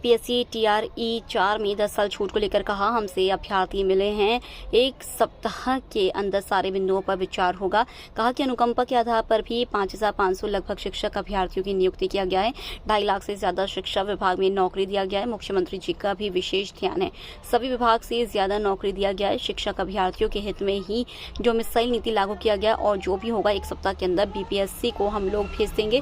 BPSC TRE 4 में 10 साल छूट को लेकर कहा, हमसे अभ्यर्थी मिले हैं, 1 सप्ताह के अंदर सारे बिंदुओं पर विचार होगा। कहा कि अनुकंपा के आधार पर भी 5,500 लगभग शिक्षक अभ्यर्थियों की नियुक्ति किया गया है। 2.5 लाख से ज्यादा शिक्षा विभाग में नौकरी दिया गया है। मुख्यमंत्री जी का भी विशेष ध्यान है, सभी विभाग से ज्यादा नौकरी दिया गया है। शिक्षक अभ्यर्थियों के हित में ही जो मिसाइल नीति लागू किया गया और जो भी होगा 1 सप्ताह के अंदर बीपीएससी को हम लोग भेज देंगे।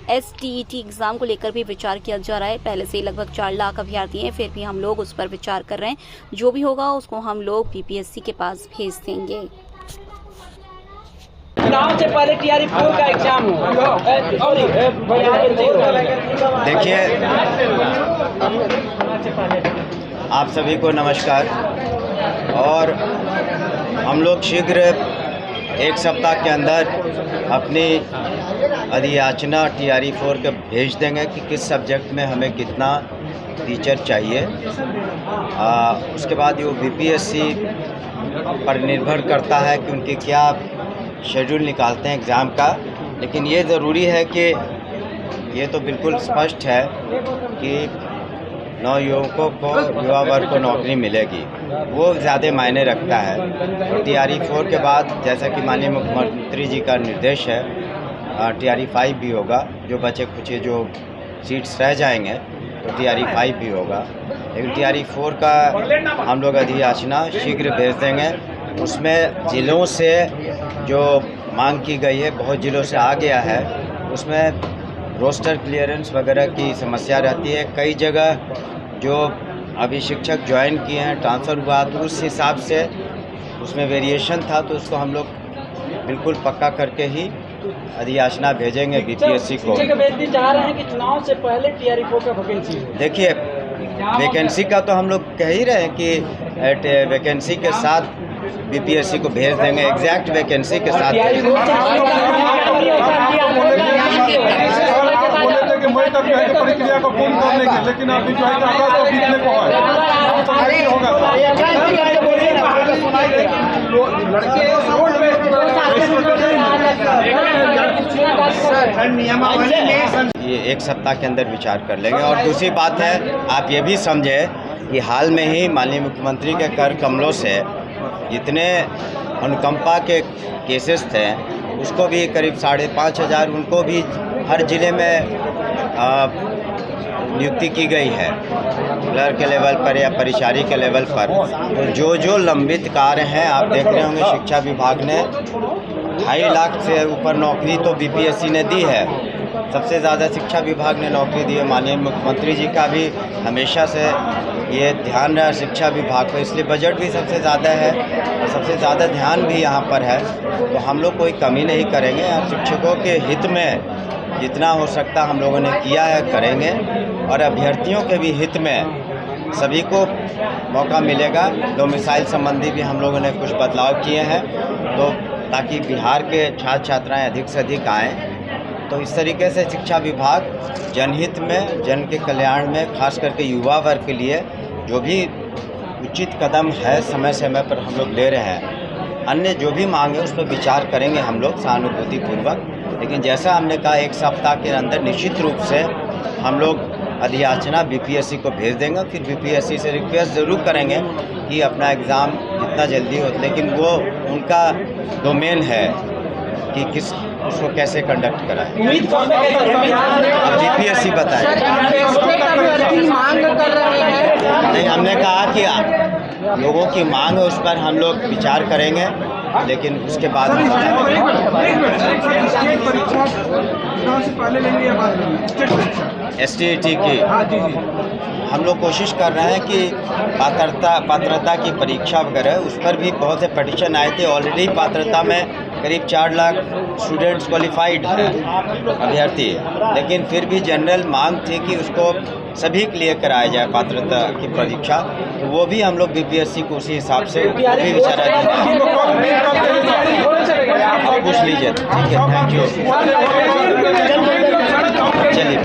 एसटीईटी एग्जाम को लेकर भी विचार किया जा रहा है। पहले से ही लगभग 4 लाख अभ्यर्थी हैं, फिर भी हम लोग उस पर विचार कर रहे हैं। जो भी होगा उसको हम लोग बीपीएससी के पास भेज देंगे। चुनाव से पहले टीआरई 4 का एग्जाम हो। देखिए, आप सभी को नमस्कार। और हम लोग शीघ्र 1 सप्ताह के अंदर अपनी अधियाचना टीआरई 4 के भेज देंगे कि किस सब्जेक्ट में हमें कितना टीचर चाहिए। उसके बाद वो बीपीएससी पर निर्भर करता है कि उनके क्या शेड्यूल निकालते हैं एग्ज़ाम का। लेकिन ये ज़रूरी है कि ये तो बिल्कुल स्पष्ट है कि नवयुवकों को, युवा वर्ग को नौकरी मिलेगी, वो ज़्यादा मायने रखता है। और टीआरई 4 के बाद जैसा कि माननीय मुख्यमंत्री जी का निर्देश है, टीआरई 5 भी होगा। जो बचे कुछ जो सीट्स रह जाएंगे तो टीआरई 5 भी होगा। लेकिन टीआरई 4 का हम लोग अधियाचना शीघ्र भेज देंगे। उसमें ज़िलों से जो मांग की गई है, बहुत ज़िलों से आ गया है, उसमें रोस्टर क्लियरेंस वगैरह की समस्या रहती है। कई जगह जो अभी शिक्षक ज्वाइन किए हैं, ट्रांसफ़र हुआ, तो उस हिसाब से उसमें वेरिएशन था, तो उसको हम लोग बिल्कुल पक्का करके ही अधियाचना भेजेंगे बीपीएससी को। चाह रहे हैं कि चुनाव से पहले टीआरई 4 का वैकेंसी। देखिए, वैकेंसी का तो हम लोग कह ही रहे हैं कि वैकेंसी के साथ बीपीएससी को भेज देंगे, एग्जैक्ट वैकेंसी के साथ। प्रक्रिया को पूर्ण करने के, लेकिन अभी जो है तो बीतने को ये 1 सप्ताह के अंदर विचार कर लेंगे। और दूसरी बात है, आप ये भी समझे कि हाल में ही माननीय मुख्यमंत्री के कर कमलों से जितने अनुकंपा के केसेस थे, उसको भी करीब 5,500 उनको भी हर ज़िले में नियुक्ति की गई है, क्लर्क के लेवल पर या परिचारी के लेवल पर। तो जो लंबित कार्य हैं, आप देख रहे होंगे शिक्षा विभाग ने 2.5 लाख से ऊपर नौकरी तो बीपीएससी ने दी है। सबसे ज़्यादा शिक्षा विभाग ने नौकरी दी है। माननीय मुख्यमंत्री जी का भी हमेशा से ये ध्यान रहा शिक्षा विभाग पर, इसलिए बजट भी सबसे ज़्यादा है और सबसे ज़्यादा ध्यान भी यहाँ पर है। तो हम लोग कोई कमी नहीं करेंगे। शिक्षकों के हित में जितना हो सकता हम लोगों ने किया है, करेंगे। और अभ्यर्थियों के भी हित में सभी को मौका मिलेगा। डोमिसाइल संबंधी भी हम लोगों ने कुछ बदलाव किए हैं, तो ताकि बिहार के छात्र छात्राएँ अधिक से अधिक आएँ। तो इस तरीके से शिक्षा विभाग जनहित में, जन के कल्याण में, खास करके युवा वर्ग के लिए जो भी उचित कदम है समय समय पर हम लोग ले रहे हैं। अन्य जो भी मांग है उस पर विचार करेंगे हम लोग सहानुभूतिपूर्वक। लेकिन जैसा हमने कहा, 1 सप्ताह के अंदर निश्चित रूप से हम लोग अधियाचना बीपीएससी को भेज देंगे। फिर बीपीएससी से रिक्वेस्ट ज़रूर करेंगे कि अपना एग्ज़ाम जितना जल्दी हो, लेकिन वो उनका डोमेन है कि किस उसको कैसे कंडक्ट कराएं। अब बीपीएससी बताए। नहीं, हमने कहा कि लोगों की मांग है, उस पर हम लोग विचार करेंगे, लेकिन उसके बाद एसटीईटी की हम लोग कोशिश कर रहे हैं कि पात्रता की परीक्षा वगैरह, उस पर भी बहुत से पिटीशन आए थे। ऑलरेडी पात्रता में करीब 4 लाख स्टूडेंट्स क्वालिफाइड हैं, अभ्यर्थी। लेकिन फिर भी जनरल मांग थी कि उसको सभी के लिए कराया जाए पात्रता की परीक्षा। तो वो भी हम लोग बीपीएससी को उसी हिसाब से भी विचारा आप पूछ लीजिए। ठीक है, थैंक यू। चलिए।